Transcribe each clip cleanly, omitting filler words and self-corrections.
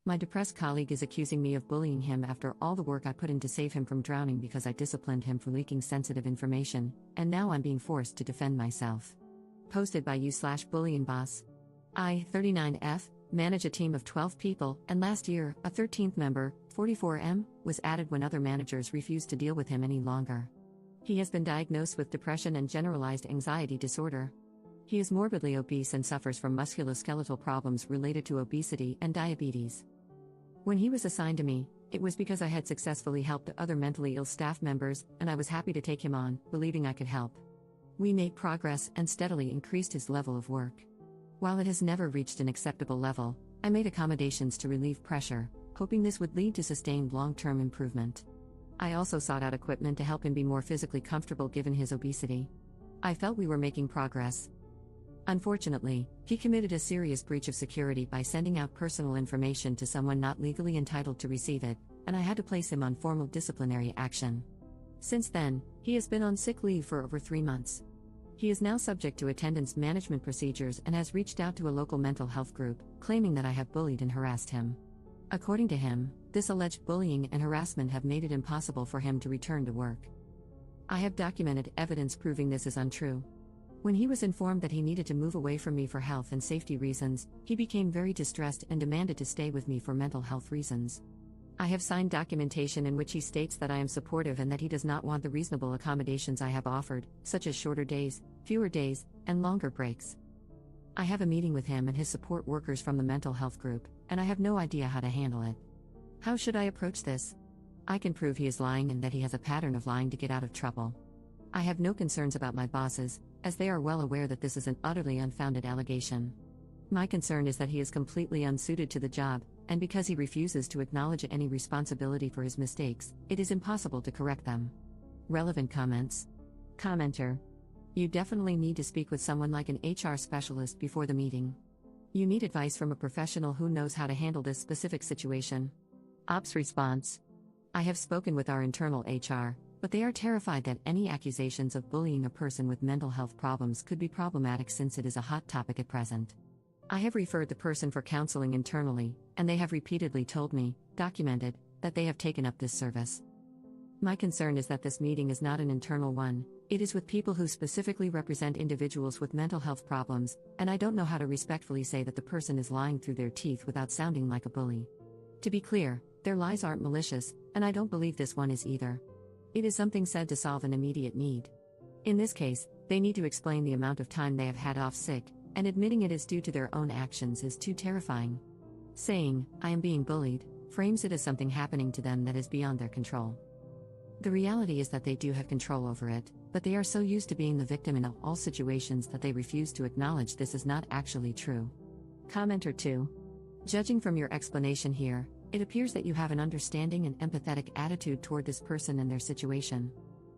My depressed colleague is accusing me of bullying him after all the work I put in to save him from drowning because I disciplined him for leaking sensitive information, and now I'm being forced to defend myself. Posted by you/bullying boss. I, 39F, manage a team of 12 people, and last year, a 13th member, 44M, was added when other managers refused to deal with him any longer. He has been diagnosed with depression and generalized anxiety disorder. He is morbidly obese and suffers from musculoskeletal problems related to obesity and diabetes. When he was assigned to me, it was because I had successfully helped other mentally ill staff members, and I was happy to take him on, believing I could help. We made progress and steadily increased his level of work. While it has never reached an acceptable level, I made accommodations to relieve pressure, hoping this would lead to sustained long-term improvement. I also sought out equipment to help him be more physically comfortable given his obesity. I felt we were making progress. Unfortunately, he committed a serious breach of security by sending out personal information to someone not legally entitled to receive it, and I had to place him on formal disciplinary action. Since then, he has been on sick leave for over 3 months. He is now subject to attendance management procedures and has reached out to a local mental health group, claiming that I have bullied and harassed him. According to him, this alleged bullying and harassment have made it impossible for him to return to work. I have documented evidence proving this is untrue. When he was informed that he needed to move away from me for health and safety reasons, he became very distressed and demanded to stay with me for mental health reasons. I have signed documentation in which he states that I am supportive and that he does not want the reasonable accommodations I have offered, such as shorter days, fewer days, and longer breaks. I have a meeting with him and his support workers from the mental health group, and I have no idea how to handle it. How should I approach this? I can prove he is lying and that he has a pattern of lying to get out of trouble. I have no concerns about my bosses, as they are well aware that this is an utterly unfounded allegation. My concern is that he is completely unsuited to the job, and because he refuses to acknowledge any responsibility for his mistakes, it is impossible to correct them. Relevant comments. Commenter. You definitely need to speak with someone like an HR specialist before the meeting. You need advice from a professional who knows how to handle this specific situation. Ops response. I have spoken with our internal HR, but they are terrified that any accusations of bullying a person with mental health problems could be problematic since it is a hot topic at present. I have referred the person for counseling internally, and they have repeatedly told me, documented, that they have taken up this service. My concern is that this meeting is not an internal one, it is with people who specifically represent individuals with mental health problems, and I don't know how to respectfully say that the person is lying through their teeth without sounding like a bully. To be clear, their lies aren't malicious, and I don't believe this one is either. It is something said to solve an immediate need. In this case, they need to explain the amount of time they have had off sick, and admitting it is due to their own actions is too terrifying. Saying, I am being bullied, frames it as something happening to them that is beyond their control. The reality is that they do have control over it, but they are so used to being the victim in all situations that they refuse to acknowledge this is not actually true. Commenter 2. Judging from your explanation here, it appears that you have an understanding and empathetic attitude toward this person and their situation.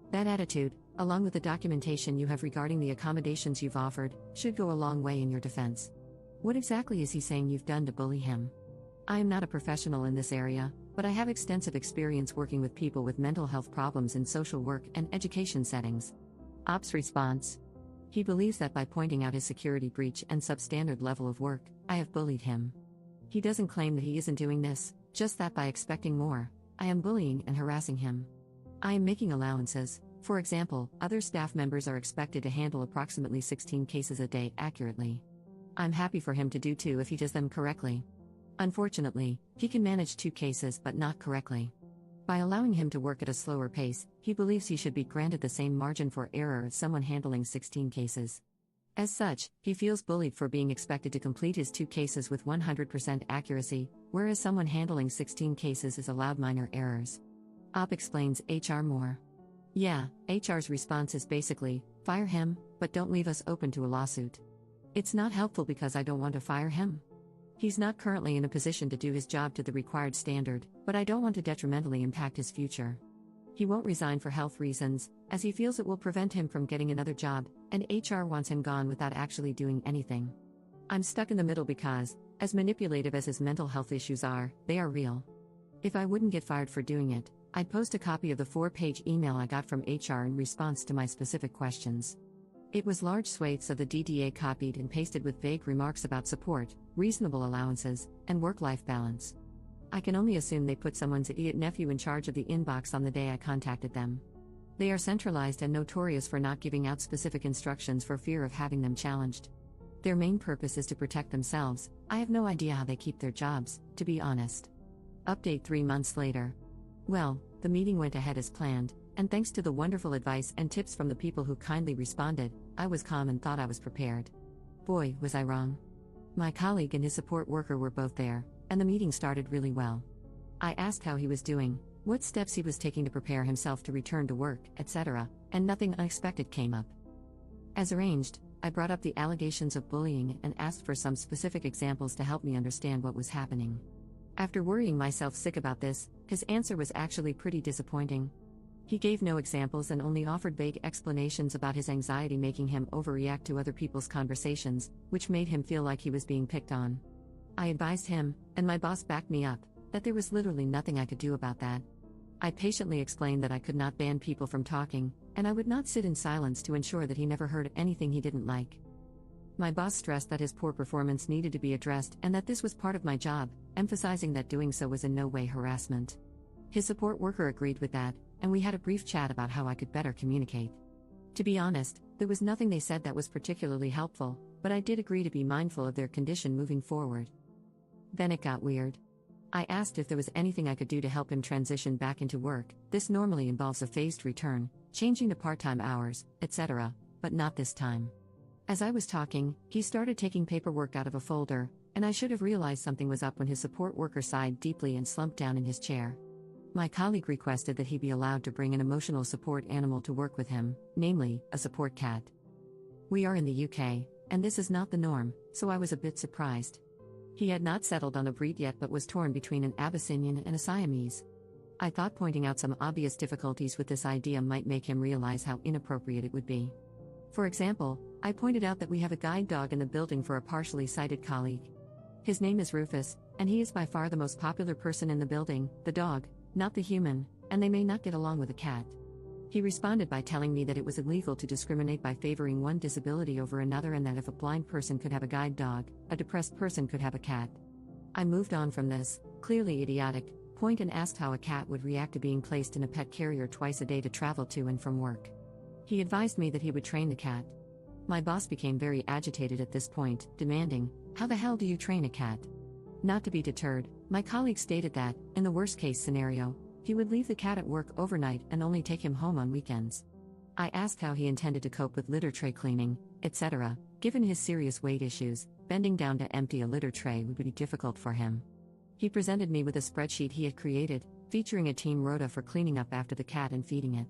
That attitude, along with the documentation you have regarding the accommodations you've offered, should go a long way in your defense. What exactly is he saying you've done to bully him? I am not a professional in this area, but I have extensive experience working with people with mental health problems in social work and education settings. Ops response. He believes that by pointing out his security breach and substandard level of work, I have bullied him. He doesn't claim that he isn't doing this, just that by expecting more, I am bullying and harassing him. I am making allowances. For example, other staff members are expected to handle approximately 16 cases a day accurately. I'm happy for him to do 2 if he does them correctly. Unfortunately, he can manage 2 cases but not correctly. By allowing him to work at a slower pace, he believes he should be granted the same margin for error as someone handling 16 cases. As such, he feels bullied for being expected to complete his 2 cases with 100% accuracy, whereas someone handling 16 cases is allowed minor errors. Op explains HR more. Yeah, HR's response is basically, fire him, but don't leave us open to a lawsuit. It's not helpful because I don't want to fire him. He's not currently in a position to do his job to the required standard, but I don't want to detrimentally impact his future. He won't resign for health reasons, as he feels it will prevent him from getting another job, and HR wants him gone without actually doing anything. I'm stuck in the middle because, as manipulative as his mental health issues are, they are real. If I wouldn't get fired for doing it, I'd post a copy of the 4-page email I got from HR in response to my specific questions. It was large swathes of the DDA copied and pasted with vague remarks about support, reasonable allowances, and work-life balance. I can only assume they put someone's idiot nephew in charge of the inbox on the day I contacted them. They are centralized and notorious for not giving out specific instructions for fear of having them challenged. Their main purpose is to protect themselves. I have no idea how they keep their jobs, to be honest. Update 3 months later. Well, the meeting went ahead as planned, and thanks to the wonderful advice and tips from the people who kindly responded, I was calm and thought I was prepared. Boy, was I wrong. My colleague and his support worker were both there, and the meeting started really well. I asked how he was doing, what steps he was taking to prepare himself to return to work, etc., and nothing unexpected came up. As arranged, I brought up the allegations of bullying and asked for some specific examples to help me understand what was happening. After worrying myself sick about this, his answer was actually pretty disappointing. He gave no examples and only offered vague explanations about his anxiety making him overreact to other people's conversations, which made him feel like he was being picked on. I advised him, and my boss backed me up, that there was literally nothing I could do about that. I patiently explained that I could not ban people from talking, and I would not sit in silence to ensure that he never heard anything he didn't like. My boss stressed that his poor performance needed to be addressed and that this was part of my job, emphasizing that doing so was in no way harassment. His support worker agreed with that, and we had a brief chat about how I could better communicate. To be honest, there was nothing they said that was particularly helpful, but I did agree to be mindful of their condition moving forward. Then it got weird. I asked if there was anything I could do to help him transition back into work. This normally involves a phased return, changing to part-time hours, etc., but not this time. As I was talking, he started taking paperwork out of a folder, and I should have realized something was up when his support worker sighed deeply and slumped down in his chair. My colleague requested that he be allowed to bring an emotional support animal to work with him, namely, a support cat. We are in the UK, and this is not the norm, so I was a bit surprised. He had not settled on a breed yet but was torn between an Abyssinian and a Siamese. I thought pointing out some obvious difficulties with this idea might make him realize how inappropriate it would be. For example, I pointed out that we have a guide dog in the building for a partially sighted colleague. His name is Rufus, and he is by far the most popular person in the building, the dog, not the human, and they may not get along with a cat. He responded by telling me that it was illegal to discriminate by favoring one disability over another and that if a blind person could have a guide dog, a depressed person could have a cat. I moved on from this, clearly idiotic, point and asked how a cat would react to being placed in a pet carrier twice a day to travel to and from work. He advised me that he would train the cat. My boss became very agitated at this point, demanding, "How the hell do you train a cat?" Not to be deterred, my colleague stated that, in the worst-case scenario, he would leave the cat at work overnight and only take him home on weekends. I asked how he intended to cope with litter tray cleaning, etc. Given his serious weight issues, bending down to empty a litter tray would be difficult for him. He presented me with a spreadsheet he had created, featuring a team rota for cleaning up after the cat and feeding it.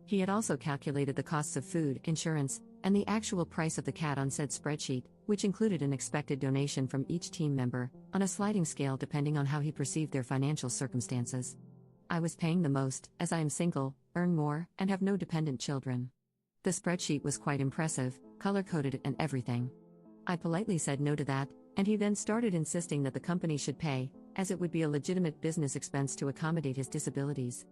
He had also calculated the costs of food, insurance, and the actual price of the cat on said spreadsheet, which included an expected donation from each team member, on a sliding scale depending on how he perceived their financial circumstances. I was paying the most, as I am single, earn more, and have no dependent children. The spreadsheet was quite impressive, color-coded and everything. I politely said no to that, and he then started insisting that the company should pay, as it would be a legitimate business expense to accommodate his disabilities.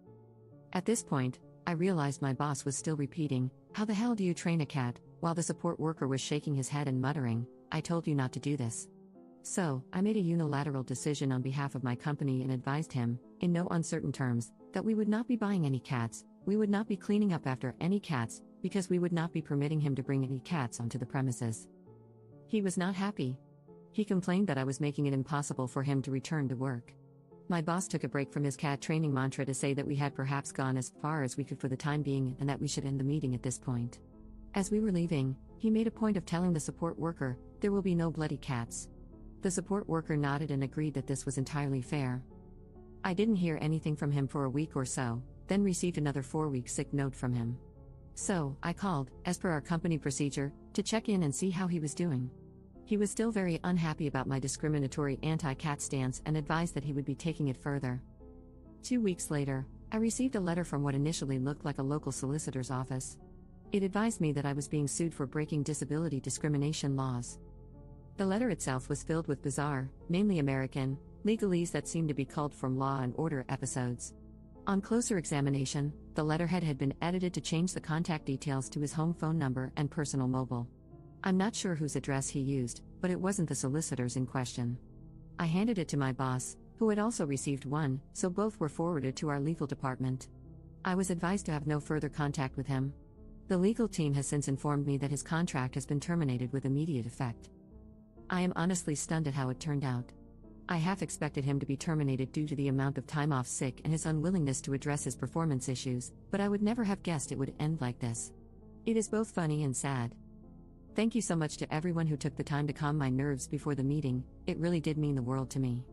At this point, I realized my boss was still repeating, "How the hell do you train a cat?" while the support worker was shaking his head and muttering, "I told you not to do this." So, I made a unilateral decision on behalf of my company and advised him, in no uncertain terms, that we would not be buying any cats, we would not be cleaning up after any cats, because we would not be permitting him to bring any cats onto the premises. He was not happy. He complained that I was making it impossible for him to return to work. My boss took a break from his cat training mantra to say that we had perhaps gone as far as we could for the time being and that we should end the meeting at this point. As we were leaving, he made a point of telling the support worker, "There will be no bloody cats." The support worker nodded and agreed that this was entirely fair. I didn't hear anything from him for a week or so, then received another 4-week sick note from him. So, I called, as per our company procedure, to check in and see how he was doing. He was still very unhappy about my discriminatory anti-cat stance and advised that he would be taking it further. 2 weeks later, I received a letter from what initially looked like a local solicitor's office. It advised me that I was being sued for breaking disability discrimination laws. The letter itself was filled with bizarre, mainly American, legalese that seemed to be culled from Law and Order episodes. On closer examination, the letterhead had been edited to change the contact details to his home phone number and personal mobile. I'm not sure whose address he used, but it wasn't the solicitor's in question. I handed it to my boss, who had also received one, so both were forwarded to our legal department. I was advised to have no further contact with him. The legal team has since informed me that his contract has been terminated with immediate effect. I am honestly stunned at how it turned out. I half expected him to be terminated due to the amount of time off sick and his unwillingness to address his performance issues, but I would never have guessed it would end like this. It is both funny and sad. Thank you so much to everyone who took the time to calm my nerves before the meeting, it really did mean the world to me.